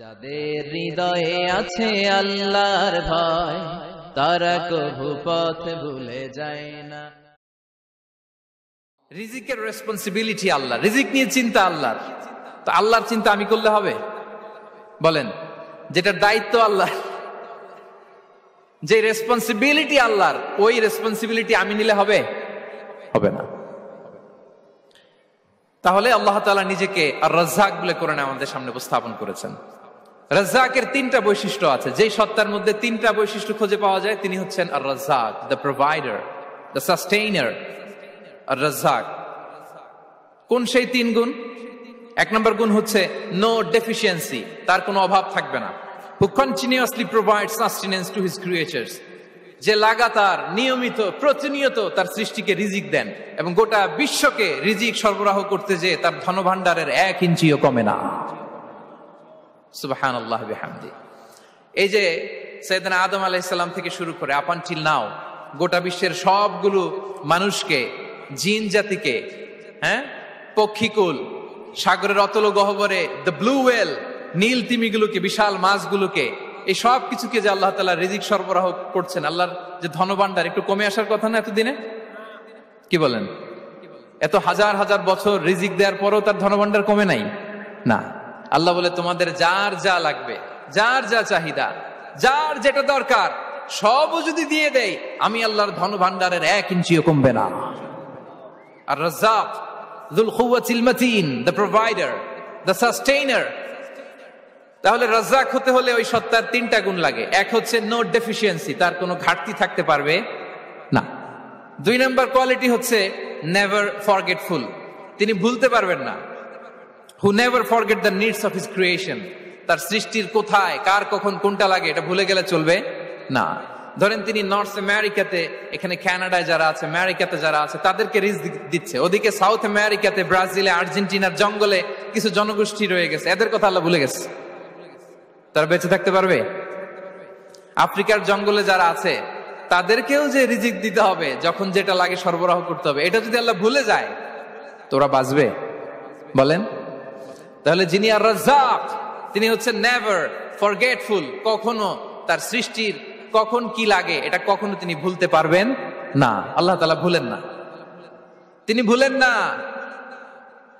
যাদের হৃদয়ে আছে আল্লাহর ভয় তারা কভু পথ ভুলে যায় না। রিজিকের রেসপন্সিবিলিটি আল্লাহ, রিজিক নিয়ে চিন্তা আল্লাহর। তো আল্লাহর চিন্তা আমি করলে হবে? বলেন, যেটার দায়িত্ব আল্লাহ, যে রেসপন্সিবিলিটি আল্লাহর, ওই রেসপন্সিবিলিটি আমি নিলে হবে? হবে না। তাহলে আল্লাহ তাআলা নিজেকে আর রাজ্জাক বলে কোরআনে আমাদের সামনে উপস্থাপন করেছেন। রাজ্জাকের তিনটা বৈশিষ্ট্য আছে, যেই সত্তার মধ্যে তিনটা বৈশিষ্ট্য খুঁজে পাওয়া যায় তিনি হচ্ছেন আর রাজ্জাক, দ্য প্রোভাইডার, দ্য সাস্টেইনার। আর রাজ্জাক কোন সেই তিন গুণ? এক নম্বর গুণ হচ্ছে নো ডেফিসিয়েন্সি, তার কোনো অভাব থাকবে না। হু continuously provide sustenance to his creatures, যে লাগাতার নিয়মিত প্রতিনিয়ত তার সৃষ্টিকে রিজিক দেন এবং গোটা বিশ্বকে রিজিক সরবরাহ করতে যে তার ধনভাণ্ডারের 1 ইঞ্চিও কমে না। সুবহানাল্লাহ বিহামদি। এই যে সাইয়েদনা আদম আলাইহিস সালাম থেকে শুরু করে আপ আনটিল নাও গোটা বিশ্বের সবগুলো মানুষকে, জিন জাতিকে, পক্ষীকুল, সাগরের অতল গহ্বরে দ্য ব্লু ওয়েল, নীল তিমিগুলোকে, বিশাল মাছগুলোকে, এই সব কিছুকে যে আল্লাহ তাআলা রিজিক সরবরাহ করছেন, আল্লাহর যে ধনভাণ্ডার একটু কমে আসার কথা না এতদিনে? কি বলেন? এত হাজার হাজার বছর রিজিক দেওয়ার পরও তার ধনভাণ্ডার কমে নাই না। আল্লাহ বলে তোমাদের যার যা লাগবে, যার যা চাহিদা, যার যেটা দরকার সবও যদি দিয়ে দেয়, আমি আল্লাহর ধনভাণ্ডারের 1 ইঞ্চিও কমবে না। আর Razzak যুল কুওয়াতিল মাতিন, the provider, the sustainer. তাহলে রাজ্জাক হতে হলে ওই সত্তার তিনটা গুণ লাগে। এক হচ্ছে নো ডেফিসিয়েন্সি, তার কোনো ঘাটতি থাকতে পারবে না। 2 নম্বর কোয়ালিটি হচ্ছে নেভার ফরগেটফুল, তিনি ভুলতে পারবেন না। Who never forget the needs of his creation, তার সৃষ্টির কোথায় কার কখন কোনটা লাগে এটা ভুলে গেলে চলবে না। ধরেন তিনি নর্থ আমেরিকাতে, এখানে কানাডায় যারা আছে, আমেরিকাতে যারা আছে, তাদেরকে রিজিক দিচ্ছে। ওদিকে সাউথ আমেরিকাতে, ব্রাজিলে, আর্জেন্টিনার জঙ্গলে কিছু জনগোষ্ঠী রয়ে গেছে, এদের কথা আল্লাহ ভুলে গেছে। তারা বেঁচে থাকতে পারবে? আফ্রিকার জঙ্গলে যারা আছে তাদেরকেও যে রিজিক দিতে হবে, যখন যেটা লাগে সরবরাহ করতে হবে, এটা যদি আল্লাহ ভুলে যায় তোরা বাঁচবে? বলেন। তাহলে যিনি আর রাজ্জাক তিনি হচ্ছেন নেভার ফরগেটফুল, কখনো তার সৃষ্টির কখন কি লাগে এটা কখনো তিনি ভুলতে পারবেন না। আল্লাহ তাআলা ভুলেন না, তিনি ভুলেন না,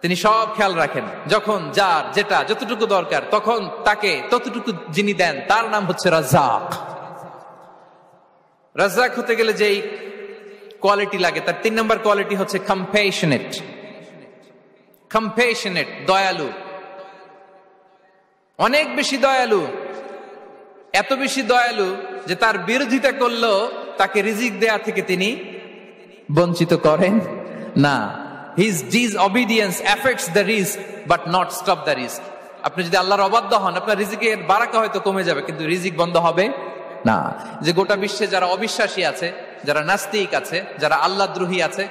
তিনি সব খেয়াল রাখেন। যখন যার যেটা যতটুকু দরকার তখন তাকে ততটুকু যিনি দেন তার নাম হচ্ছে রাজ্জাক। রাজ্জাক হতে গেলে যেই কোয়ালিটি লাগে তার 3 নম্বর কোয়ালিটি হচ্ছে কম্প্যাশনেট। কম্প্যাশনেট, দয়ালু, অনেক বেশি দয়ালু। এত বেশি দয়ালু যে তার বিরোধিতা করলেও তাকে রিজিক দেয়া থেকে তিনি বঞ্চিত করেন না। His disobedience affects the risk but not stop the risk. আপনি যদি আল্লাহর অবাধ্য হন, আপনার রিজিকের বারাকা হয়তো কমে যাবে কিন্তু রিজিক বন্ধ হবে না। যে গোটা বিশ্বে যারা অবিশ্বাসী আছে, যারা নাস্তিক আছে, যারা আল্লাহদ্রোহী আছে,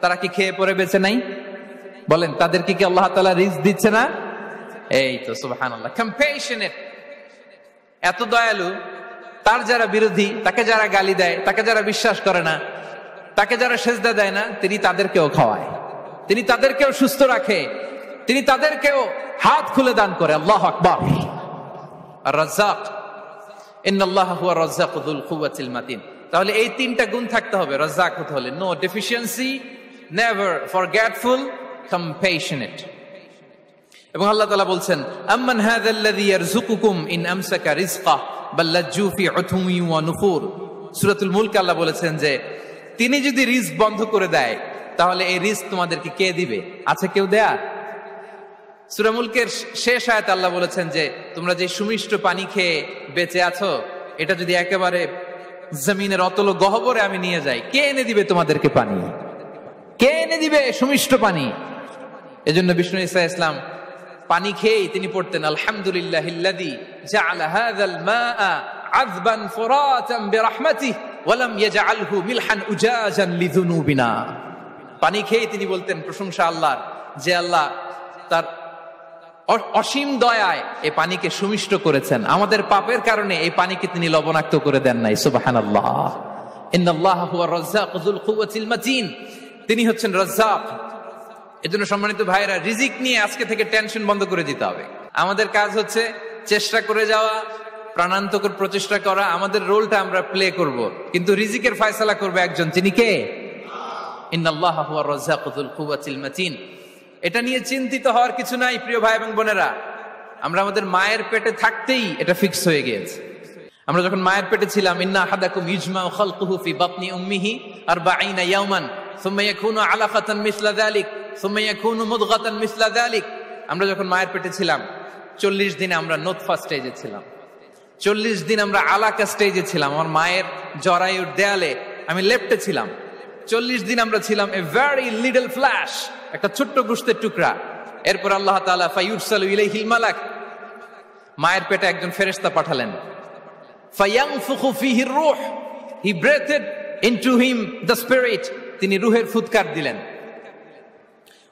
তারা কি খেয়ে পরে বেঁচে নাই? বলেন, তাদেরকে কি আল্লাহ তাআলা রিজিক দিচ্ছে না? এই তো সুবহানাল্লাহ। কম্প্যাশনেট, এত দয়ালু, তার যারা বিরোধী, তাকে যারা গালি দেয়, তাকে যারা বিশ্বাস করে না, তাকে যারা সেজদা দেয় না, তিনি তাদেরকেও খাওয়ায়, তিনি তাদেরকেও সুস্থ রাখে, তিনি তাদেরকেও হাত খুলে দান করে। আল্লাহু আকবার। আর রাজ্জাক, ইন্নাল্লাহা হুয়া রাজ্জাকু যুল কুওয়াতিল মাতিন। তাহলে এই তিনটা গুণ থাকতে হবে রাজ্জাক হতে হলে: no deficiency, never forgetful, compassionate. এবং আল্লাহ তাআলা বলছেন, আম্মান হাযাল্লাযী ইয়ারযুকুকুম ইন আমসাকা রিজকা বাল লাজ্জু ফি উতুমি ওয়া নুফুর। সূরাতুল মুলক আল্লাহ বলেছেন যে তিনি যদি রিজক বন্ধ করে দেয় তাহলে এই রিজক তোমাদেরকে কে দিবে? আছে কেউ দেয়া? সূরা মুলকের শেষ আয়াতে আল্লাহ বলেছেন যে তোমরা যে সুমিষ্ট পানি খেয়ে বেঁচে আছো, এটা যদি একেবারে জমিনের অতল গহ্বরে আমি নিয়ে যাই, কে এনে দিবে তোমাদেরকে পানি? কে এনে দিবে সুমিষ্ট পানি? এজন্য বিষ্ণু ঈসা ইসলাম পানি খেয়েই তিনি পড়তেন, আলহামদুলিল্লাহিল্লাযী জাআলা হাযাল মাআ আযবান ফুরাতান বিরাহমাতিহি ওয়া লাম ইয়াজআলহু মিলহান উজাজান লিযুনুবিনা। পানি খেয়েই তিনি বলতেন প্রশংসা আল্লাহর, যে আল্লাহ তার অসীম দয়ায় এই পানিকে সুমিষ্ট করেছেন, আমাদের পাপের কারণে এই পানিকে তিনি লবণাক্ত করে দেন নাই। সুবহানাল্লাহ। ইন্নাল্লাহা হুয়া রাজ্জাকু যুল কুওয়াতিল মাতিন, তিনি হচ্ছেন রাজ্জাক। এজন্য সম্মানিত ভাইরা, রিজিক নিয়ে আজকে থেকে টেনশন বন্ধ করে দিতে হবে। আমাদের কাজ হচ্ছে চেষ্টা করে যাওয়া, প্রাণান্তকর প্রচেষ্টা করা, আমাদের রোলটা আমরা প্লে করব, কিন্তু রিজিকের ফয়সালা করবে একজন, তিনি কে? ইন্নাল্লাহা হুয়ার রাজ্জাকু যুল কুওয়াতিল মাতিন। এটা নিয়ে চিন্তিত হওয়ার কিছু নাই প্রিয় ভাই এবং বোনেরা। আমরা আমাদের মায়ের পেটে থাকতেই এটা ফিক্স হয়ে গিয়েছে। আমরা যখন মায়ের পেটে ছিলাম, ইন্না আহাদাকুম ইজমাউ খালকুহু ফি বাতনি উম্মিহি 40 ইয়াওমান সুম্মা ইয়াকুনু আলাকাতান মিসলা যালিক সুম্মা ইয়াকুনু মুদগাতান মিসলা যালিক। আমরা যখন মায়ের পেটে ছিলাম 40 দিনে আমরা নোতফা স্টেজে ছিলাম, 40 দিন আমরা আলাকা স্টেজে ছিলাম। আমার মায়ের জরায়ুর দেয়ালে আমি লেপ্টে ছিলাম। 40 দিন আমরা ছিলাম এ ভেরি লিটল ফ্ল্যাশ, একটা ছোট্ট গোশতের টুকরা। এরপর আল্লাহ তাআলা ফায়ুরসালু ইলাইহিল মালাক, মায়ের পেটে একজন ফেরেশতা পাঠালেন। ফায়ানফুখু ফিহির রূহ, he breathed into him the spirit, তিনি রূহের ফুৎকার দিলেন।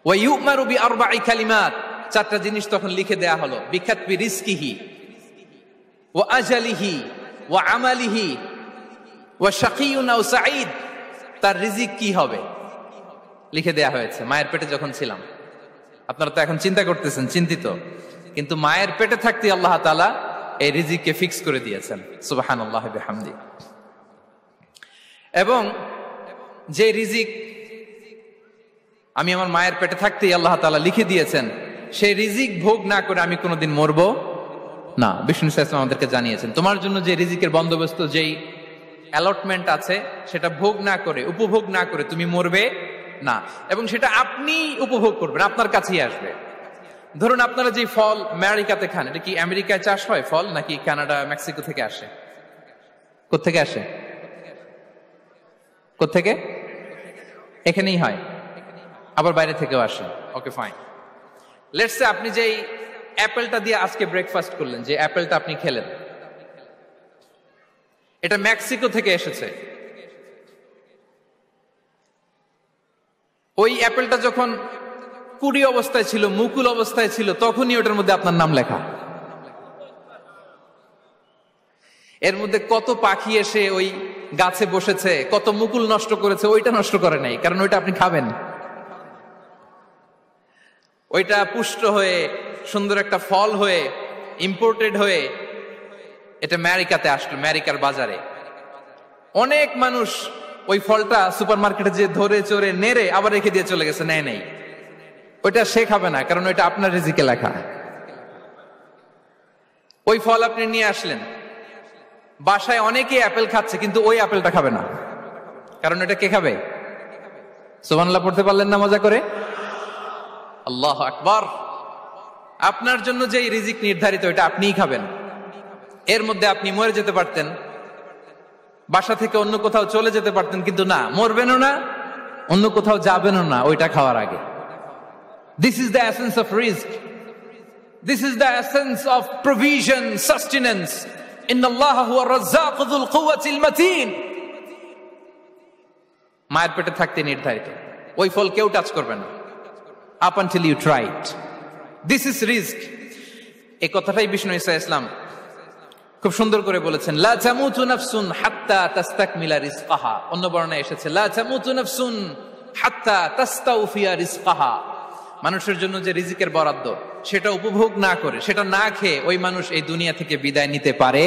ওয়া ইউমারু বিআরবা'i কালিমাত, 4টা জিনিস তখন লিখে দেয়া হলো। বিকাতবি রিজকিহি ওয়া আজালিহি ওয়া আমালিহি ওয়া শাকিয়ুন আও সাঈদ, তার রিজিক কি হবে লিখে দেয়া হয়েছে মায়ের পেটে যখন ছিলাম। আপনারা তো এখন চিন্তা করতেছেন, চিন্তিত, কিন্তু মায়ের পেটে থাকতে আল্লাহ তাআলা এই রিজিককে ফিক্স করে দিয়েছেন। সুবহানাল্লাহি ওয়া বিহামদি। এবং যে রিজিক আমি আমার মায়ের পেটে থাকতেই আল্লাহ তাআলা লিখে দিয়েছেন, সেই রিজিক ভোগ না করে আমি কোনোদিন মরবো না। বিষ্ণু ইসলাম আমাদেরকে জানিয়েছেন, তোমার জন্য যে রিজিকের বন্দোবস্ত, যেই অ্যালটমেন্ট আছে, সেটা ভোগ না করে, উপভোগ না করে তুমি মরবে না। এবং সেটা আপনি উপভোগ করবেন, আপনার কাছেই আসবে। ধরুন আপনারা যে ফল আমেরিকাতে খান, এটা কি আমেরিকায় চাষ হয় ফল, নাকি কানাডা মেক্সিকো থেকে আসে? কোত্থেকে আসে? কোত্থেকে? এখানেই হয়, আবার বাইরে থেকেও আসে। Okay fine. লেটস সে আপনি যেই অ্যাপেলটা দিয়ে আজকে ব্রেকফাস্ট করলেন, যে অ্যাপেলটা আপনি খেলেন, এটা মেক্সিকো থেকে এসেছে। ওই অ্যাপেলটা যখন কুড়ি অবস্থায় ছিল, মুকুল অবস্থায় ছিল, তখনই ওটার মধ্যে আপনার নাম লেখা। এর মধ্যে কত পাখি এসে ওই গাছে বসেছে, কত মুকুল নষ্ট করেছে, ওইটা নষ্ট করে নাই, কারণ ওইটা আপনি খাবেন। ওইটা পুষ্ট হয়ে সুন্দর একটা ফল হয়ে ইম্পোর্টেড হয়ে এটা আমেরিকাতে আসলো, আমেরিকার বাজারে। অনেক মানুষ ওই ফলটা সুপার মার্কেটে যে ধরে চড়ে নেড়ে আবার রেখে দিয়ে চলে গেছে, নেয় নাই। ওইটা সে খাবে না, কারণ ওইটা আপনার রিজিকে লেখা। ওই ফল আপনি নিয়ে আসলেন, বাসায় অনেকে অ্যাপেল খাচ্ছে, কিন্তু ওই অ্যাপেলটা খাবে না, কারণ এটা কে খাবে? সুবহানাল্লাহ পড়তে পারলেন না মজা করে? আল্লাহু আকবার। আপনার জন্য যে রিজিক নির্ধারিত, এটা আপনিই খাবেন। এর মধ্যে আপনি মরে যেতে পারতেন, বাসা থেকে অন্য কোথাও চলে যেতে পারতেন, কিন্তু না, মরবেনও না, অন্য কোথাও যাবেনও না ওইটা খাওয়ার আগে। This is the essence of rizq. This is the essence of provision, sustenance. Inna Allaha huwa ar-razzaqu dhul quwwati al-matin. মায়ের পেটে থাকতে নির্ধারিত, ওই ফল কেউ টাচ করবে না up until you try it. This is rizq. এই কথাটাই বিষ্ণু ঈসা ইসলাম খুব সুন্দর করে বলেছেন, লা তামুতু নাফসুন হাত্তা তাস্তাকমিলা রিজকাহা। অন্য বর্ণনায় এসেছে লা তামুতু নাফসুন হাত্তা তাস্তাউফিয়া রিজকাহা। মানুষের জন্য যে রিজিকের বরাদ্দ, সেটা উপভোগ না করে, সেটা না খেয়ে ওই মানুষ এই দুনিয়া থেকে বিদায় নিতে পারে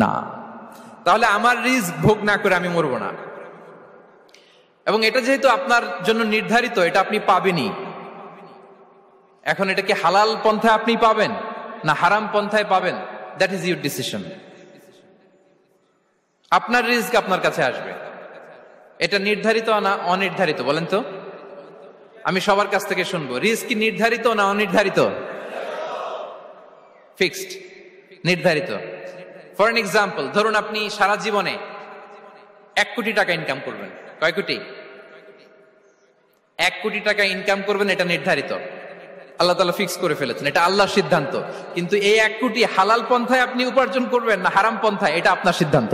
না। তাহলে আমার রিজিক ভোগ না করে আমি মরবো না। এবং এটা যেহেতু আপনার জন্য নির্ধারিত, এটা আপনি পাবেনই। এখন এটা কি হালাল পন্থায় আপনি পাবেন না হারাম পন্থায় পাবেন, দ্যাট ইজ ইউর ডিসিশন। আপনার রিজিক আপনার কাছে আসবে। এটা নির্ধারিত না অনির্ধারিত? বলেন তো, আমি সবার কাছ থেকে শুনবো, রিজিক কি নির্ধারিত না অনির্ধারিত? ফিক্সড, নির্ধারিত। ফর এন এক্সাম্পল, ধরুন আপনি সারা জীবনে 1 কোটি টাকা ইনকাম করবেন। কয় কোটি? 1 কোটি টাকা ইনকাম করবেন, এটা নির্ধারিত, আল্লাহ তাআলা ফিক্স করে ফেলেছেন, এটা আল্লাহর সিদ্ধান্ত। কিন্তু এই 1 কোটি হালাল পন্থায় আপনি উপার্জন করবেন না হারাম পন্থায়, এটা আপনার সিদ্ধান্ত।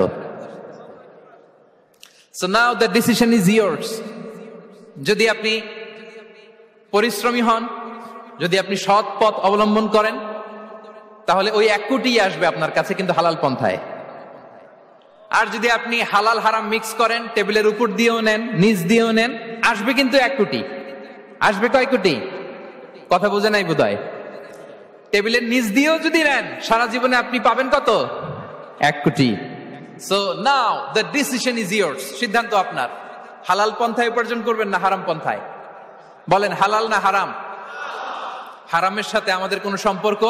So now the decision is yours. যদি আপনি পরিশ্রমী হন, যদি আপনি সৎ পথ অবলম্বন করেন, তাহলে ওই 1 কোটি আসবে আপনার কাছে, কিন্তু হালাল পন্থায়। আর যদি আপনি হালাল হারাম মিক্স করেন, টেবিলের উপর দিয়েও নেন, নিচ দিয়েও নেন, আসবে কিন্তু 1 কোটি। আসবে কয় কোটি? কথা বুঝে নাই বোধহয়। টেবিলের নিচ দিয়েও যদি নেন সারা জীবনে আপনি পাবেন কত? 1 কোটি। So now the decision is years. সিদ্ধান্ত আপনার। হালাল পন্থায় উপার্জন করবেন না হারাম পন্থায়? বলেন হালাল না হারাম? হারামের সাথে আমাদের কোনো সম্পর্ক?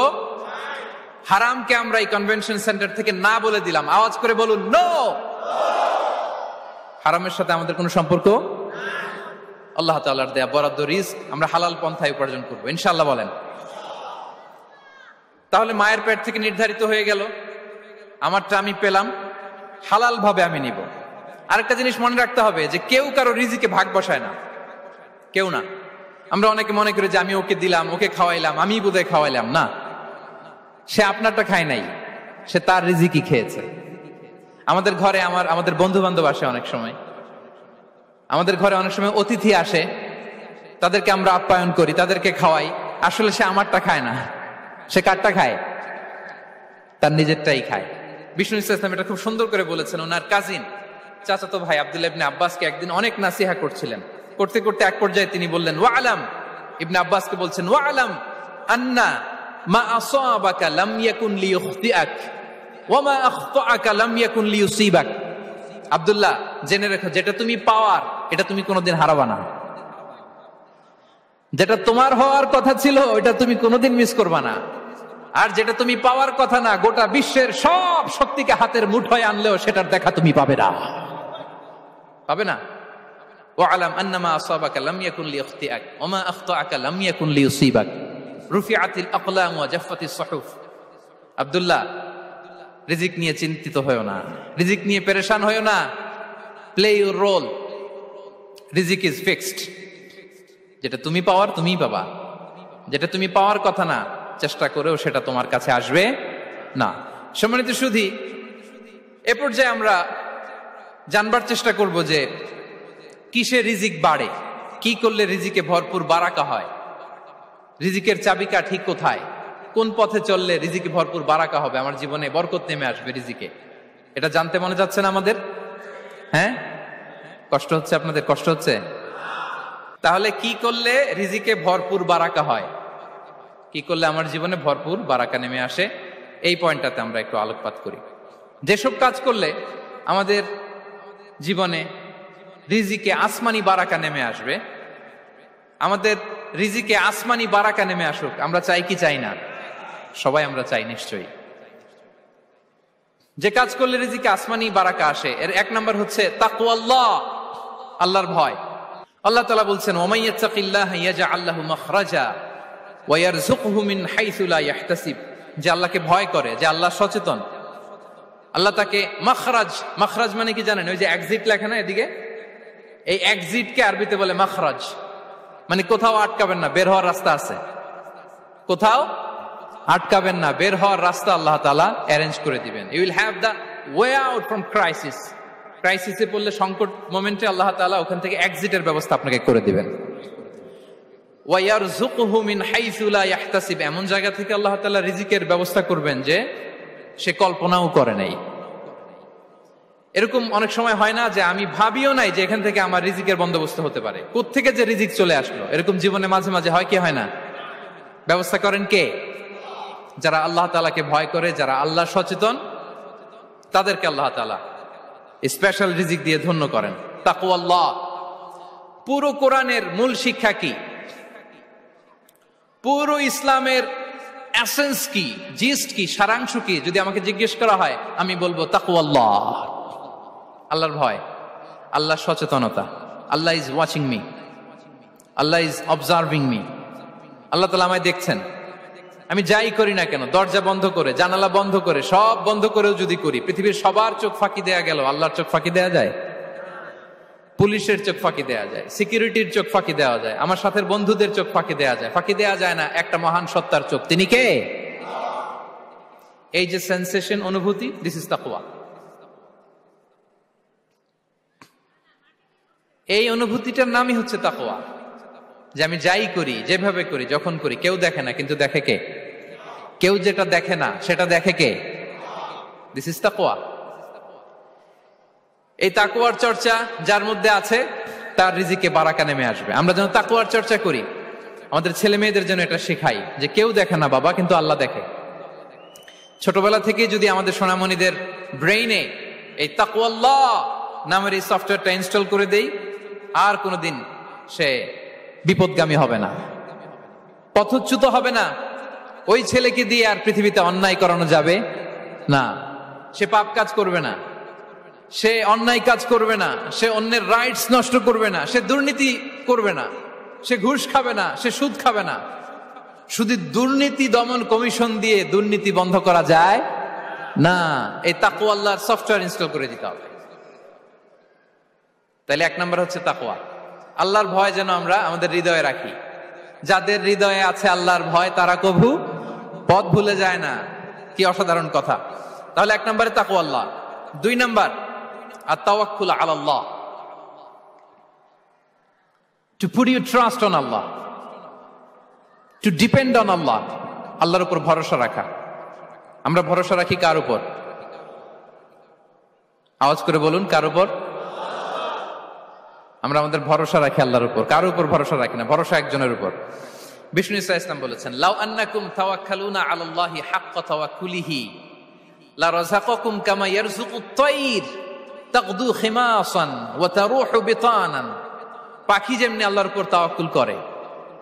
হারামকে আমরা এই কনভেনশন সেন্টার থেকে না বলে দিলাম, আওয়াজ করে বলুন নো। হারামের সাথে আমাদের কোনো সম্পর্ক? আল্লাহ তাআলার দেয়া বরাদ্দ রিস্ক আমরা হালাল পন্থায় উপার্জন করবো ইনশাআল্লাহ। বলেন। তাহলে মায়ের পেট থেকে নির্ধারিত হয়ে গেল, আমারটা আমি পেলাম, হালাল ভাবে আমি নিব। আরেকটা জিনিস মনে রাখতে হবে যে কেউ কারো রিজিকে ভাগ বসায় না, কেউ না। আমরা অনেকে মনে করি যে আমি ওকে দিলাম, ওকে খাওয়াইলাম, আমি বোধহয় খাওয়াইলাম। না, সে আপনারটা খায় নাই, সে তার রিজিকই খেয়েছে। আমাদের ঘরে আমাদের বন্ধু বান্ধব আসে অনেক সময়, আমাদের ঘরে অনেক সময় অতিথি আসে, তাদেরকে আমরা আপ্যায়ন করি, তাদেরকে খাওয়াই। আসলে সে আমারটা খায় না, সে কারটা খায়? তার নিজেরটাই খায়। বিষ্ণু ইসলাম এটা খুব সুন্দর করে বলেছেন। ওনার কাজিন চাচাতো ভাই আব্দুল্লাহ ইবনে আব্বাসকে একদিন অনেক নাসিহা করছিলেন। করতে করতে এক পর্যায়ে তিনি বললেন ওয়া আলাম, ইবনে আব্বাসকে বলছেন ওয়া আলাম আন্না মা আসাবাকা লাম ইয়াকুন লিইখতিআক ওয়া মা আখতাআকা লাম ইয়াকুন লিইউসিবাক। আব্দুল্লাহ, জেনে রেখো, যেটা তুমি পাওয়ার এটা তুমি কোনোদিন হারাবা না। যেটা তোমার হওয়ার কথা ছিল ওটা তুমি কোনোদিন মিস করবা না। আর যেটা তুমি পাওয়ার কথা না, গোটা বিশ্বের সব শক্তিকে হাতের মুঠোয় আনলেও সেটার দেখা তুমি পাবে না, পাবে না। ওয়ালাম আন্নামা আসাবাকা লাম ইয়াকুন লিইখতিআক ওয়া মা আখতাআকা লাম ইয়াকুন লিইউসিবাক রুফিআতিল আকলাম ওয়া জাফফাতিস সুহুফ। আব্দুল্লাহ, রিজিক নিয়ে চিন্তিত হয়ো না, রিজিক নিয়ে পেরেশান হয়ো না। প্লে ইউর রোল, রিজিক ইজ ফিক্সড। যেটা তুমি পাওয়ার তুমিই পাবা, যেটা তুমি পাওয়ার কথা না চেষ্টা করেও সেটা তোমার কাছে আসবে না। সম্মানিত সুধী, এ পর্যায়ে আমরা জানবার চেষ্টা করব যে কিসে রিজিক বাড়ে, কি করলে রিজিকে ভরপুর বারাকা হয়, রিজিকের চাবিকাঠি কোথায়, কোন পথে চললে রিজিকে ভরপুর বারাকা হবে, আমার জীবনে বরকত নেমে আসবে রিজিকে। এটা জানতে মনে যাচ্ছে না আমাদের? হ্যাঁ, কষ্ট হচ্ছে আপনাদের? কষ্ট হচ্ছে? তাহলে কি করলে রিজিকে ভরপুর বারাকা হয়, কি করলে আমার জীবনে ভরপুর বারাকা নেমে আসে, এই পয়েন্টটাতে আমরা একটু আলোকপাত করি। যেসব কাজ করলে আমাদের জীবনে রিজিকে আসমানি বারাকা নেমে আসবে, আমাদের রিজিকে আসমানি বারাকা নেমে আসুক, আমরা চাই কি চাই না? সবাই আমরা চাই নিশ্চয়ই। যে কাজ করলে রিজিকে আসমানি বারাকা আসে, এর এক নাম্বার হচ্ছে তাকওয়াল্লাহ, আল্লাহর ভয়। আল্লাহ তাআলা বলছেন ওমাই ইয়াত্তাকিল্লাহা ইয়াজআল লাহু মাখরাজা ওয়া ইয়ারযুকহু মিন হাইসু লা ইয়াহতাসিব। যে আল্লাহকে ভয় করে, যে আল্লাহ সচেতন, আল্লাহ তাকে মাখরাজ, মাখরাজ মানে কি জানেন? ওই যে এক্সিট লেখা না এদিকে, এই এক্সিটকে আরবিতে বলে মাখরাজ, মানে কোথাও আটকাবেন না, বের হওয়ার রাস্তা আছে, কোথাও আটকাবেন না, বের হওয়ার রাস্তা আল্লাহ তাআলা অ্যারেঞ্জ করে দিবেন। You will have the way out from crisis. ক্রাইসিসে পড়লে, সংকট মোমেন্টে আল্লাহ তাআলা ওখান থেকে এক্সিটের ব্যবস্থা আপনাকে করে দিবেন। ওয়া ইয়ারযুকহু মিন হাইসু লা ইয়াহতাসিব, এমন জায়গা থেকে আল্লাহ তাআলা রিজিকের ব্যবস্থা করবেন যে সে কল্পনাও করে নাই। এরকম অনেক সময় হয় না যে আমি ভাবিও নাই যে এখান থেকে আমার রিজিকের বন্দোবস্ত হতে পারে, কোত্থেকে যে রিজিক চলে আসলো। এরকম জীবনে মাঝে মাঝে হয় কি হয় না? ব্যবস্থা করেন কে? যারা আল্লাহ তাআলাকে ভয় করে, যারা আল্লাহ সচেতন, তাদেরকে আল্লাহ তাআলা স্পেশাল রিজিক দিয়ে ধন্য করেন। তাকওয়াল্লাহ। পুরো কোরআনের মূল শিক্ষা কি? পুরো ইসলামের এসেন্স কি, জিস্ট কি, সারাংশ কি যদি আমাকে জিজ্ঞেস করা হয়, আমি বলবো তাকওয়াল্লাহ, আল্লাহর ভয়, আল্লাহর সচেতনতা। Allah is watching me, Allah is observing me. Allah তাআলা আমায় দেখছেন, আমি যাই করি না কেন, দরজা বন্ধ করে, জানালা বন্ধ করে, সব বন্ধ করেও যদি করি, পৃথিবীর সবার চোখ ফাঁকি দেয়া গেল, আল্লাহর চোখ ফাঁকি দেয়া যায়? পুলিশের চোখ ফাঁকি দেয়া যায়, সিকিউরিটির চোখ ফাঁকি দেওয়া যায়, আমার সাথে বন্ধুদের চোখ ফাঁকি দেয়া যায়, ফাঁকি দেয়া যায় না একটা মহান সত্তার চোখ। তিনি কে? এই যে সেন্সেশন, অনুভূতি, দিস ইজ তাকওয়া। এই অনুভূতিটার নামই হচ্ছে তাকওয়া। যে আমি যাই করি, যেভাবে করি, যখন করি, কেউ দেখে না, কিন্তু দেখে কে? কেউ যেটা দেখে না সেটা দেখে কে? দিস ইজ তাকওয়া। এই তাকওয়ার চর্চা যার মধ্যে আছে তার রিজিকে বারাকা নেমে আসবে। আমরা যেন তাকওয়ার চর্চা করি। আমাদের ছেলে মেয়েদের জন্য এটা শেখাই যে কেউ দেখে না বাবা, কিন্তু আল্লাহ দেখে। ছোটবেলা থেকে যদি আমাদের সোনামণিদের ব্রেইনে এই তাকওয়াল্লাহ নামের এই সফটওয়্যারটা ইনস্টল করে দেই, আর কোনোদিন সে বিপদগামী হবে না, পথচ্যুত হবে না। ওই ছেলেকে দিয়ে আর পৃথিবীতে অন্যায় করানো যাবে না। সে পাপ কাজ করবে না, সে অন্যায় কাজ করবে না, সে অন্যের রাইটস নষ্ট করবে না, সে দুর্নীতি করবে না, সে ঘুষ খাবে না, সে সুদ খাবে না। শুধু দুর্নীতি দমন কমিশন দিয়ে দুর্নীতি বন্ধ করা যায় না, এই তাকওয়া আল্লাহর সফটওয়্যার ইনস্টল করে দিতে হবে। তাহলে এক নম্বর হচ্ছে তাকওয়া, আল্লাহর ভয় যেন আমরা আমাদের হৃদয়ে রাখি। যাদের হৃদয়ে আছে আল্লাহর ভয় তারা কভু পথ ভুলে যায় না। কি অসাধারণ কথা! তাহলে এক নম্বরে তাকওয়া আল্লাহ। 2 নম্বর আত-তাওয়াক্কুল আলাল্লাহ, to put your trust on Allah, to depend on Allah, আল্লাহর উপর ভরসা রাখা। আমরা ভরসা রাখি কার উপর? আওয়াজ করে বলুন, কার উপর? আমরা আমাদের ভরসা রাখি আল্লাহর উপর, কার উপর ভরসা রাখি না, ভরসা একজনের উপর। বিষ্ণু ইসা ইসলাম বলেছেন, লাউ আন্নাকুম তাওয়াক্কালুনা আলাল্লাহি হাক্কা তাওয়াক্কুলিহি লা রাযাকাকুম কামা ইয়ারযুকুত তায়র তাগদু খিমাসান ওয়া তারুহু বিতানান। পাখি যেমনি আল্লাহর উপর তাওয়াক্কুল করে,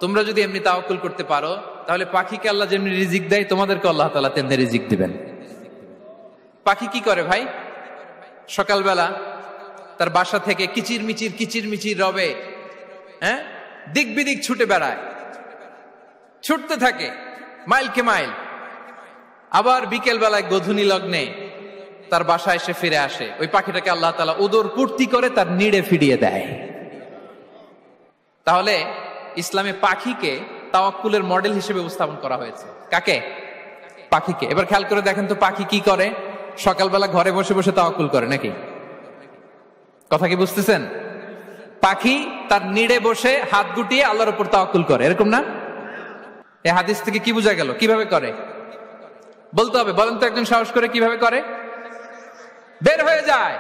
তোমরা যদি এমনি তাওয়াক্কুল করতে পারো, তাহলে পাখিকে আল্লাহ যেমনি রিজিক দেয় তোমাদেরকে আল্লাহ তাআলা তেমনি রিজিক দিবেন। পাখি কি করে ভাই? সকালবেলা তার বাসা থেকে কিচির মিচির রবে, দিক বিদিক ছুটে বেড়ায়, ছুটতে থাকে মাইলকে মাইল। আবার বিকেল বেলায় গধূলি লগ্নে তার বাসায় এসে ফিরে আসে। ওই পাখিটাকে আল্লাহ তাআলা উদর পূর্তি করে তার নিড়ে ফিরিয়ে দেয়। তাহলে ইসলামে পাখিকে তাওয়াক্কুলের মডেল হিসেবে উপস্থাপন করা হয়েছে। কাকে? পাখিকে। এবার খেয়াল করে দেখেন তো পাখি কি করে? সকালবেলা ঘরে বসে বসে তাওয়াক্কুল করে নাকি? কথা কি বুঝতেছেন? পাখি তার নিড়ে বসে হাত গুটিয়ে আল্লাহর উপর তাওয়াক্কুল করে, এরকম না? এই হাদিস থেকে কি বোঝা গেল? কিভাবে করে বলতে হবে, বলেন তো একজন সাহস করে কিভাবে করে? বের হয়ে যায়,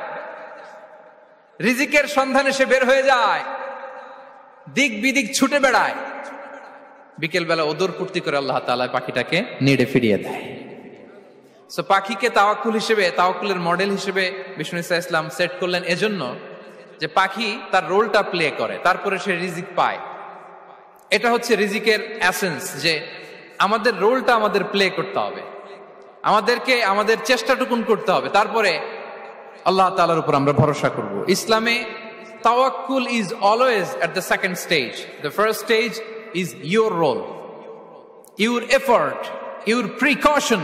রিজিকের সন্ধানে সে বের হয়ে যায়, দিক বিদিক ছুটে বেড়ায়, বিকেল বেলা ওদর পূর্তি করে আল্লাহ তাআলা পাখিটাকে নিড়ে ফিরিয়ে দেয়। সো পাখিকে তাওয়াক্কুল হিসেবে, তাওয়াক্কুলের মডেল হিসেবে বিষ্ণু ইসা ইসলাম সেট করলেন এজন্য যে পাখি তার রোলটা প্লে করে, তারপরে সে রিজিক পায়। এটা হচ্ছে রিজিকের এসেন্স, যে আমাদের রোলটা আমাদের প্লে করতে হবে, আমাদেরকে আমাদের চেষ্টাটুকুন করতে হবে, তারপরে আল্লাহ তাআলার উপর আমরা ভরসা করব। ইসলামে তাওয়াক্কুল is always at the second stage. The first stage is your role, your effort, your precaution,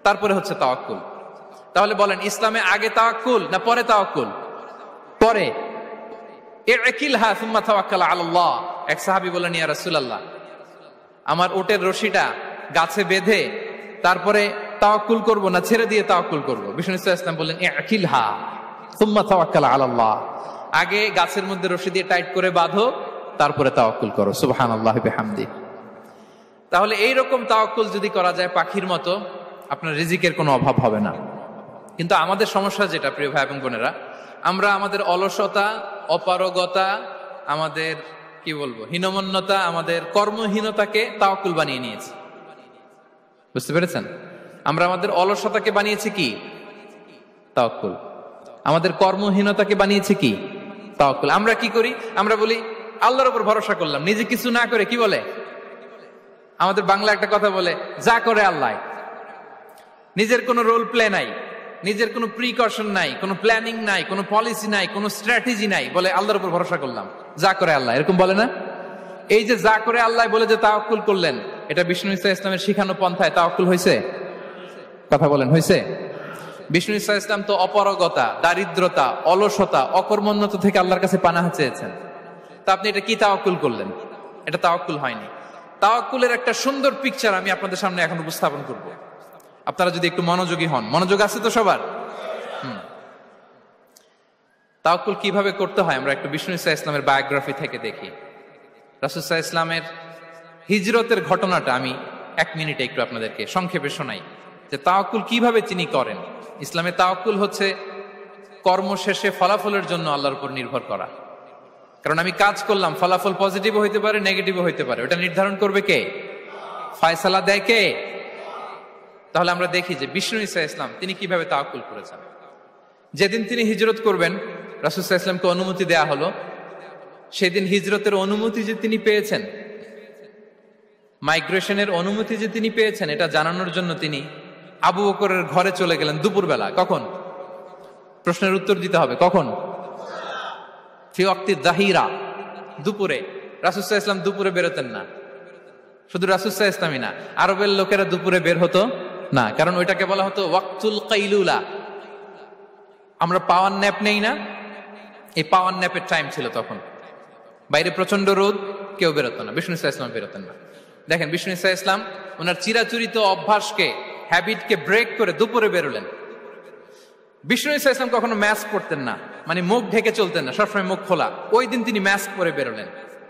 তারপরে হচ্ছে তাওয়াক্কুল। তাহলে বলেন, ইসলামে আগে তাওয়াক্কুল না পরে তাওয়াক্কুল? পরে। ইকিলহা সুম্মা তাওয়াক্কাল আলাল্লাহ। এক সাহাবী বলেন, ইয়া রাসূলুল্লাহ, আমার ওটের রশিটা গাছে বেঁধে তারপরে তাওয়াক্কুল করব না ছেড়ে দিয়ে তাওয়াক্কুল করব? বিষ্ণু ইসলাম বললেন, ইকিলহা সুম্মা তাওয়াক্কাল আলাল্লাহ। আগে গাছের মধ্যে রশি দিয়ে টাইট করে বাঁধো, তারপরে তাওয়াক্কুল করো। সুবহানাল্লাহি বিহামদি। তাহলে এইরকম তাওয়াক্কুল যদি করা যায় পাখির মতো, আপনার রিজিকের কোনো অভাব হবে না। কিন্তু আমাদের সমস্যা যেটা, প্রিয় ভাই এবং বোনেরা, আমরা আমাদের অলসতা, অপারগতা, আমাদের কি বলবো হীনমন্যতা, আমাদের কর্মহীনতাকে তাওয়াক্কুল বানিয়ে নিয়েছি। বুঝতে পেরেছেন? আমরা আমাদের অলসতাকে বানিয়েছি কি? তাওয়াক্কুল। আমাদের কর্মহীনতাকে বানিয়েছি কি? তাওয়াক্কুল। আমরা কি করি? আমরা বলি আল্লাহর উপর ভরসা করলাম, নিজে কিছু না করে। কি বলে আমাদের বাংলা একটা কথা বলে, যা করে আল্লাহ। নিজের কোনো রোল প্লে নাই, নিজের কোনো প্রিকশন নাই, কোনো প্ল্যানিং নাই, কোনো পলিসি নাই, কোনো স্ট্র্যাটেজি নাই, বলে আল্লাহর উপর ভরসা করলাম, যা করে আল্লাহ। এরকম বলে না? এই যে যা করে আল্লাহ বলে যে তাওয়াক্কুল করলেন, এটা বিষ্ণু ইসা ইসলামের শিখানো পন্থায় তাওয়াক্কুল হয়েছে? কথা বলেন, হয়েছে? বিষ্ণু ইসা ইসলাম তো অপারগতা, দারিদ্রতা, অলসতা, অকর্মণ্যতা থেকে আল্লাহর কাছে পানাহ চেয়েছেন। তা আপনি এটা কি তাওয়াক্কুল করলেন? এটা তাওয়াক্কুল হয়নি। তাওয়াক্কুলের একটা সুন্দর পিকচার আমি আপনাদের সামনে এখন উপস্থাপন করব, আপনারা যদি একটু মনোযোগী হন। মনোযোগ আছে তো সবার? তাওয়াক্কুল কিভাবে করতে হয় আমরা একটু বিষ্ণু ইসা ইসলামের বায়োগ্রাফি থেকে দেখি। রাসূল সাল্লাল্লাহু আলাইহি ইসলামের হিজরতের ঘটনাটা আমি 1 মিনিটে একটু আপনাদেরকে সংক্ষেপে শোনাই, যে তাওয়াক্কুল কিভাবে তিনি করেন। ইসলামে তাওয়াক্কুল হচ্ছে কর্ম শেষে ফলাফলের জন্য আল্লাহর উপর নির্ভর করা। কারণ আমি কাজ করলাম, ফলাফল পজিটিভও হইতে পারে, নেগেটিভও হইতে পারে, ওটা নির্ধারণ করবে কে? ফয়সালা দেয় কে? তাহলে আমরা দেখি যে বিষ্ণু ঈসা ইসলাম তিনি কিভাবে তাওয়াক্কুল করেছেন। যেদিন তিনি হিজরত করবেন, রাসূল সাল্লাল্লাহু আলাইহি ওয়াসাল্লামকে অনুমতি দেয়া হলো, সেদিন হিজরতের অনুমতি যে তিনি পেয়েছেন, মাইগ্রেশনের অনুমতি যে তিনি পেয়েছেন, এটা জানানোর জন্য তিনি আবু বকরের ঘরে চলে গেলেন দুপুরবেলা। কখন? প্রশ্নের উত্তর দিতে হবে, কখন? ফি ওয়াক্তি যাহিরা, দুপুরে। রাসূল সাল্লাল্লাহু আলাইহি ওয়াসাল্লাম দুপুরে বেরোতেন না। শুধু রাসূল সাল্লাল্লাহু আলাইহি ওয়াসাল্লামই না, আরবের লোকেরা দুপুরে বের হতো না, কারণ ওইটাকে বলা হতো ওয়াক্তুল কাইলুলা। আমরা পাওয়ার ন্যাপ নেই না, এই পাওয়ার ন্যাপের টাইম ছিল তখন। বাইরে প্রচন্ড রোদ, কেউ বেরোতো না, বিষ্ণু সাল্লাল্লাহু আলাইহি ওয়াসাল্লাম বেরোতেন না। দেখেন বিষ্ণু সাল্লাল্লাহু আলাইহি ওয়াসাল্লাম ওনার চিরাচরিত অভ্যাসকে, হ্যাবিটকে ব্রেক করে দুপুরে বেরোলেন। বিষ্ণু সাল্লাল্লাহু আলাইহি ওয়াসাল্লাম কখনো মাস্ক পরতেন না, মানে মুখ ঢেকে চলতেন না, সবসময় মুখ খোলা। ওই দিন তিনি মাস্ক পরে বেরোলেন।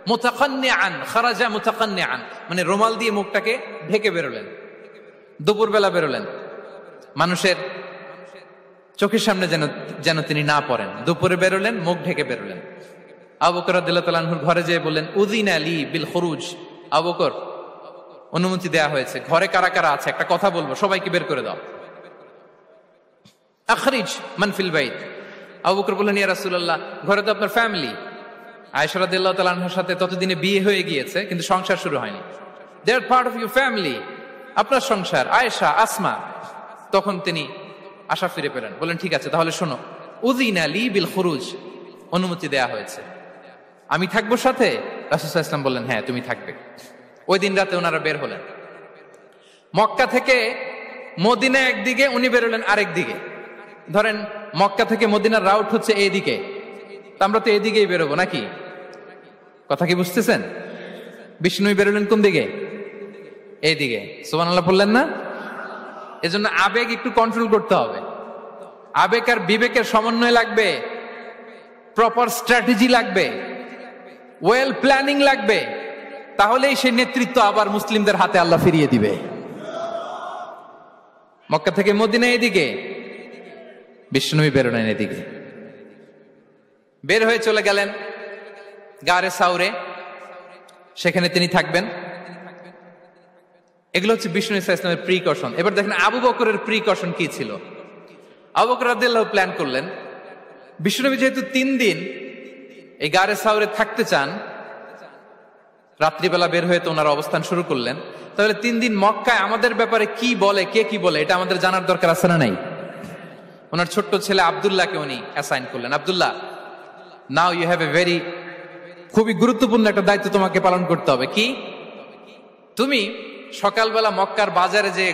মুতাকান্নিআন, খারাজা মুতাকান্নিআন, মানে রুমাল দিয়ে মুখটাকে ঢেকে বেরোলেন, দুপুরবেলা বেরোলেন। মানুষের চোখের সামনে যেন তিনি না পড়েন, দুপুরে বেরোলেন, মুখ ঢেকে বেরোলেন। আবু বকর রাদিয়াল্লাহু তাআলা আনহুর ঘরে যেয়ে বললেন, উযিনা লি বিল খুরুজ। আবু বকর, অনুমতি দেয়া হয়েছে, ঘরে কারা কারা আছে একটা কথা বলবো, সবাইকে বের করে দাও। আখরিজ মান ফিল বাইত। আবু বকর বললেন, ইয়া রাসূলুল্লাহ, ঘরে তো আপনার ফ্যামিলি। আয়েশা রাদিয়াল্লাহু তাআলা আনহার সাথে ততদিনে বিয়ে হয়ে গিয়েছে, কিন্তু সংসার শুরু হয়নি। দে আর পার্ট অফ ইউর ফ্যামিলি, আপনার সংসার, আয়েশা, আসমা। তখন তিনি আশা ফিরে পেলেন, বলেন ঠিক আছে তাহলে শোনো, উযিনা লি বিল খুরুজ, অনুমতি দেয়া হয়েছে, আমি থাকবো সাথে? রাসূল সাল্লাল্লাহু আলাইহি ওয়াসাল্লাম বললেন, হ্যাঁ তুমি থাকবে। ওই দিন রাতে ওনারা বের হলেন। মক্কা থেকে মদিনা একদিকে, উনি বেরোলেন আরেক দিকে। ধরেন মক্কা থেকে মদিনার রাউট হচ্ছে এইদিকে, আমরা তো এদিকেই বেরোবো নাকি? কথা কি বুঝতেছেন? বিষ্ণু বেরোলেন কোন দিকে? এইদিকে। সুবহানাল্লাহ বললেন না? এজন্য আবেগ একটু কন্ট্রোল করতে হবে। আবেগ আর বিবেকের সমন্বয় লাগবে, প্রপার স্ট্র্যাটেজি লাগবে, ওয়েল প্ল্যানিং লাগবে, তাহলেই সেই নেতৃত্ব আবার মুসলিমদের হাতে আল্লাহ ফিরিয়ে দিবে। মক্কা থেকে মদিনা এদিকে, বিষ্ণুই বেরোলেন এদিকে। বের হয়ে চলে গেলেন গারে সাউরে, সেখানে তিনি থাকবেন। এগুলো হচ্ছে বিষ্ণু ঈসা ইসলামের প্রিকশন। এবার দেখেন আবু বকরের প্রিকশন কি ছিল। আবু বকর রাদিয়াল্লাহু প্ল্যান করলেন, বিষ্ণুনবী যেহেতু 3 দিন এই গারে সাউরে থাকতে চান, রাত্রিবেলা বের হয়ে তো ওনারা অবস্থান শুরু করলেন, তাহলে 3 দিন মক্কায় আমাদের ব্যাপারে কি বলে, কে কি বলে, এটা আমাদের জানার দরকার আছে না নাই? ওনার ছোট্ট ছেলে আব্দুল্লাহকে উনি অ্যাসাইন করলেন। Abdullah, now you have a very, খুবই গুরুত্বপূর্ণ একটা দায়িত্ব তোমাকে পালন করতে হবে। কি? তুমি সকালবেলা মক্কার বাজারে যে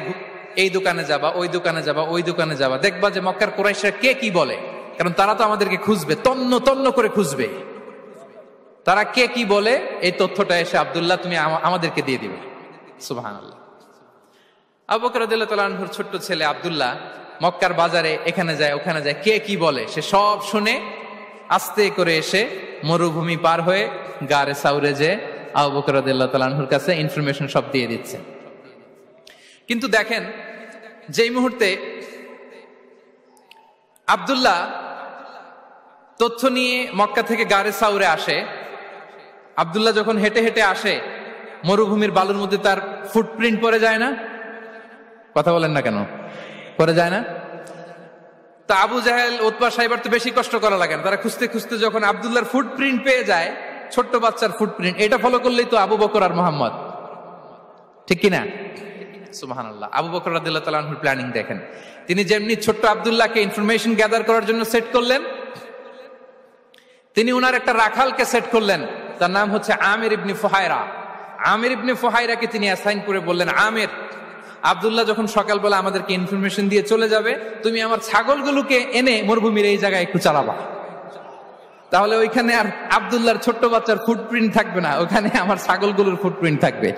এই দোকানে যাবা, ওই দোকানে যাবা, ওই দোকানে যাবা, দেখবা যে মক্কার কুরাইশরা কে কি বলে, কারণ তারা তো আমাদেরকে খুঁজবে, তন্ন তন্ন করে খুঁজবে। তারা কে কি বলে এই তথ্যটা এসে আব্দুল্লাহ তুমি আমাদেরকে দিয়ে দিবে। সুবহানাল্লাহ। আবু বকর রাদিয়াল্লাহু তাআলা আনহুর ছোট্ট ছেলে আব্দুল্লাহ মক্কার বাজারে এখানে যায় ওখানে যায়, কে কি বলে সে সব শুনে আস্তে করে এসে মরুভূমি পার হয়ে গারে সাউরে যে আবু বকর রাদিয়াল্লাহু তাআলা আনহুর কাছে ইনফরমেশন সব দিয়ে দিচ্ছে। কিন্তু দেখেন, যেই মুহূর্তে আব্দুল্লাহ তথ্য নিয়ে মক্কা থেকে গারে সাউরে আসে, আব্দুল্লাহ যখন হেঁটে হেঁটে আসে, মরুভূমির বালুর মধ্যে তার ফুটপ্রিন্ট পড়ে যায় না? কথা বলেন না কেন? পড়ে যায় না? তা আবু জাহেল, উতবা সাইবার তো বেশি কষ্ট করা লাগে না, তারা খুঁজতে খুঁজতে যখন আব্দুল্লাহর ফুটপ্রিন্ট পেয়ে যায়, ছোট্ট বাচ্চার ফুটপ্রিন্ট, এটা ফলো করলেই তো আবু বকর আর মুহাম্মদ, ঠিক কিনা? সুবহানাল্লাহ। আবু বকর রাদিয়াল্লাহু তাআলা আনহুর প্ল্যানিং দেখেন। তিনি যেমনি ছোট্ট আব্দুল্লাহকে ইনফরমেশন গ্যাদার করার জন্য সেট করলেন, তিনি উনার একটা রাখালকে সেট করলেন, তার নাম হচ্ছে আমির ইবনে ফুহায়রা। আমির ইবনে ফুহায়রাকে তিনি অ্যাসাইন করে বললেন, আমির, আব্দুল্লাহ যখন সকালবেলা আমাদেরকে ইনফরমেশন দিয়ে চলে যাবে, তুমি আমার ছাগলগুলোকে এনে মরুভূমির এই জায়গায় একটু চালাবা, তাহলে ওইখানে আর আব্দুল্লাহর ছোট্ট বাচ্চার ফুটপ্রিন্ট থাকবে না, ওখানে আমার ছাগলগুলোর ফুটপ্রিন্ট থাকবে।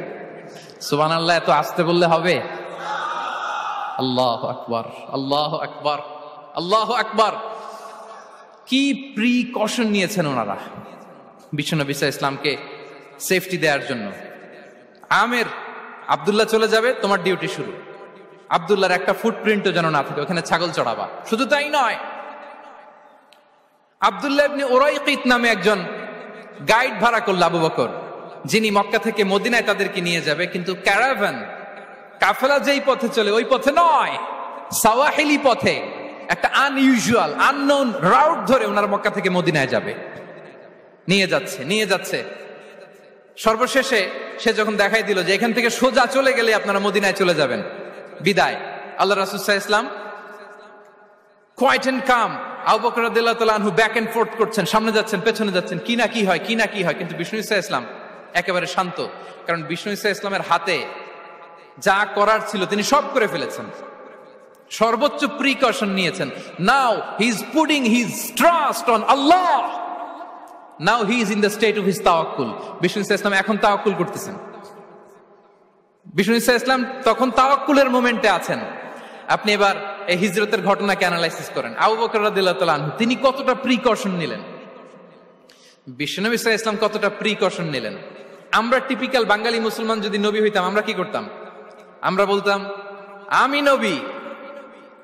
সুবহানাল্লাহ। এত আসতে বললে হবে? আল্লাহু আকবার, আল্লাহু আকবার, আল্লাহু আকবার। কি প্রিকশন নিয়েছেন ওনারা বিশ্বনবী সাল্লাল্লাহু আলাইহি ইসলামকে সেফটি দেওয়ার জন্য। আমির, আব্দুল্লাহ চলে যাবে, তোমার ডিউটি শুরু, আব্দুল্লাহর একটা ফুটপ্রিন্টও যেন না থাকে, ওখানে ছাগল চড়াবা। শুধু তাই নয়, আব্দুল্লাহ ইবনে উরাইকিত নামে একজন গাইড ভাড়া করলো আবু বকর, যিনি মক্কা থেকে মদিনায় তাদেরকে নিয়ে যাবে। কিন্তু ক্যারাভান, কাফেলা যেই পথে চলে ওই পথে নয়, সাওয়াহিলি পথে, একটা আনইউজুয়াল আননোন রাউট ধরে ওনারা মক্কা থেকে মদিনায় যাবে। নিয়ে যাচ্ছে সর্বশেষে সে যখন দেখাই দিল যে এখান থেকে সোজা চলে গেলে আপনারা মদিনায় চলে যাবেন, বিদায়। আল্লাহ রাসূল সাল্লাল্লাহু আলাইহি ওয়াসাল্লাম কোয়াইট এন্ড কাম, আবু বকর রাদিয়াল্লাহু তাআলা আনহু ব্যাক এন্ড ফোর্থ করছেন, সামনে যাচ্ছেন পেছনে যাচ্ছেন, কি না কি হয়। কিন্তু বিষ্ণু সাল্লাল্লাহু আলাইহি ওয়াসাল্লাম একেবারে শান্ত, কারণ বিষ্ণু সাল্লাল্লাহু আলাইহি ওয়াসাল্লামের হাতে যা করার ছিল তিনি সব করে ফেলেছেন, সর্বোচ্চ প্রিকশন নিয়েছেন। Now he is putting his trust on Allah, now he is in the state of his তাওয়াক্কুল। বিষ্ণু সাল্লাল্লাহু আলাইহি ওয়াসাল্লাম এখন তাওয়াক্কুল করতেছেন। বিষ্ণু সাল্লাল্লাহু আলাইহি ওয়াসাল্লাম তখন তাওয়াক্কুলের মোমেন্টে আছেন। আপনি এবার এই হিজরতের ঘটনাকে অ্যানালাইসিস করেন। আবু বকর রাদিয়াল্লাহু তাআলা আনহু তিনি কতটা প্রিকশন নিলেন, বিষ্ণু নবী সাল্লাল্লাহু আলাইহি ওয়াসাল্লাম কতটা প্রিকশন নিলেন। আমরা টিপিক্যাল বাঙালি মুসলমান যদি নবী হইতাম আমরা কি করতাম? আমরা বলতাম আমি নবী,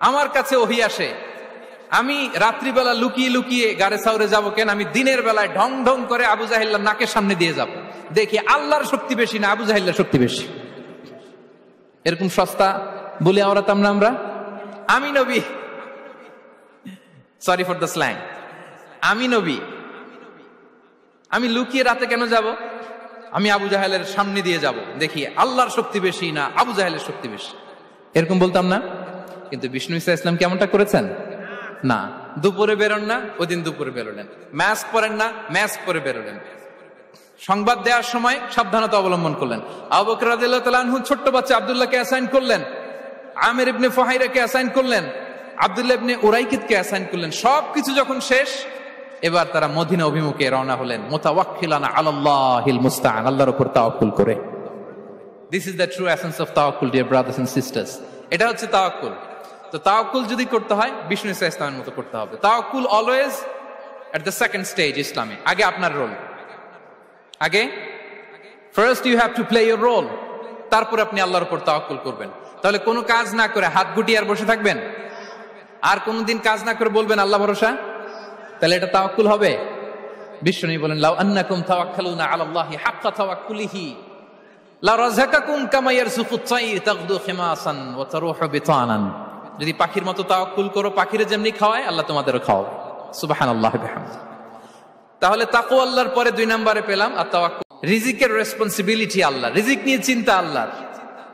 আমার কাছে ওহী আসে, আমি রাত্রিবেলা লুকিয়ে লুকিয়ে গারে সাউরে যাবো কেন? আমি দিনের বেলায় ঢং ঢং করে আবু জাহিল্লার নাকের সামনে দিয়ে যাব, দেখি আল্লাহর শক্তি বেশি না আবু জাহিল্লার শক্তি বেশি। এরকম সস্তা বলে আওড়াতাম না আমরা? আমি নবী, সরি ফর দ্য স্ল্যাং, আমি নবী, আমি লুকিয়ে রাতে কেন যাব? আমি আবু জাহেলের সামনে দিয়ে যাব, দেখি আল্লাহর শক্তি বেশি না আবু জাহেলের শক্তি বেশি। এরকম বলতাম না? কিন্তু বিষ্ণু ইসা ইসলাম কেমনটা করেছেন? না, দুপুরে বেরোন না, ওই দিন দুপুরে বেরোলেন। মাস্ক পরেন না, মাস্ক পরে বেরোলেন। সংবাদ দেওয়ার সময় সাবধানতা অবলম্বন করলেন। আবু বকর রাদিয়াল্লাহু তাআলা আনহু ছোট্ট বাচ্চা আব্দুল্লাহকে অ্যাসাইন করলেন, আমির ইবনে ফুহাইরাকে অ্যাসাইন করলেন, আব্দুল্লাহ ইবনে উরাইকিতকে অ্যাসাইন করলেন। সবকিছু যখন শেষ, এবার তারা মদিনা অভিমুখে রওনা হলেন, মুতাওয়াক্কিলানা আলাল্লাহিল মুস্তাআন, আল্লাহর উপর তাওয়াক্কুল করে। This is the true essence of তাওয়াক্কুল, ডিয়ার ব্রাদার্স এন্ড সিস্টার্স। এটা হচ্ছে তাওয়াক্কুল। তো তাওয়াক্কুল যদি করতে হয় বিষ্ণু ইসা ইসলামের মতো করতে হবে। তাওয়াক্কুল always at the second stage ইসলামে। আগে আপনার রোল, আগে first you have to play your role, তারপর আপনি আল্লাহর উপর তাওয়াক্কুল করবেন। তাহলে কোনো কাজ না করে হাত গুটিয়ে আর বসে থাকবেন, আর কোনদিন কাজ না করে বলবেন আল্লাহ ভরসা, তাহলে এটা তাওয়াক্কুল হবে? বিষ্ণু বলেন লাউ আন্নাকুম তাওয়াক্কালুনা আলাল্লাহি হাক্কা তাওয়াক্কুলিহি লা রাযাকাকুম কামা ইয়ারযুকুত তায়র তাগদু খিমাসান ওয়া তারুহু বিতানান। যদি পাখির মতো তাওয়াক্কুল করো, পাখিরে যেমনি খাওয়ায় আল্লাহ তোমাদেরও খাওয়াবে। সুবহানাল্লাহি বিহামদিহি। তাহলে তাকওয়া আল্লাহর পরে 2 নম্বরে পেলাম আর তাওয়াক্কুল। রিজিকের রেসপন্সিবিলিটি আল্লাহ, রিজিক নিয়ে চিন্তা আল্লাহর।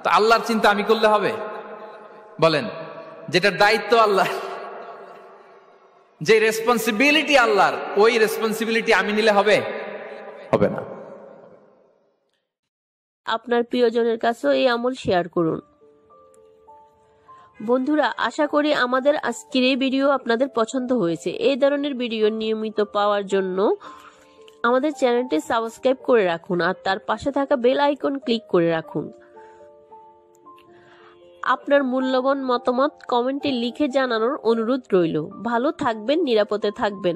তো আল্লাহর চিন্তা আমি করলে হবে? বলেন, যেটার দায়িত্ব আল্লাহ, যে রেসপন্সিবিলিটি আল্লাহর, ওই রেসপন্সিবিলিটি আমি নিলে হবে? হবে না। আপনার প্রিয়জনের কাছেও এই আমল শেয়ার করুন। বন্ধুরা, আশা করি আমাদের আজকের এই ভিডিও আপনাদের পছন্দ হয়েছে। এই ধরনের ভিডিও নিয়মিত পাওয়ার জন্য আমাদের চ্যানেলটি সাবস্ক্রাইব করে রাখুন আর তার পাশে থাকা বেল আইকন ক্লিক করে রাখুন। আপনার মূল্যবান মতামত কমেন্টে লিখে জানানোর অনুরোধ রইল। ভালো থাকবেন, নিরাপদে থাকবেন।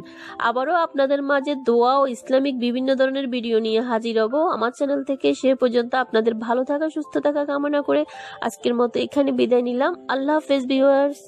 আবারও আপনাদের মাঝে দোয়া ও ইসলামিক বিভিন্ন ধরনের ভিডিও নিয়ে হাজির হব আমার চ্যানেল থেকে। সে পর্যন্ত আপনাদের ভালো থাকা, সুস্থ থাকা কামনা করে আজকের মতো এখানে বিদায় নিলাম। আল্লাহ হাফেজ ভিউয়ার্স।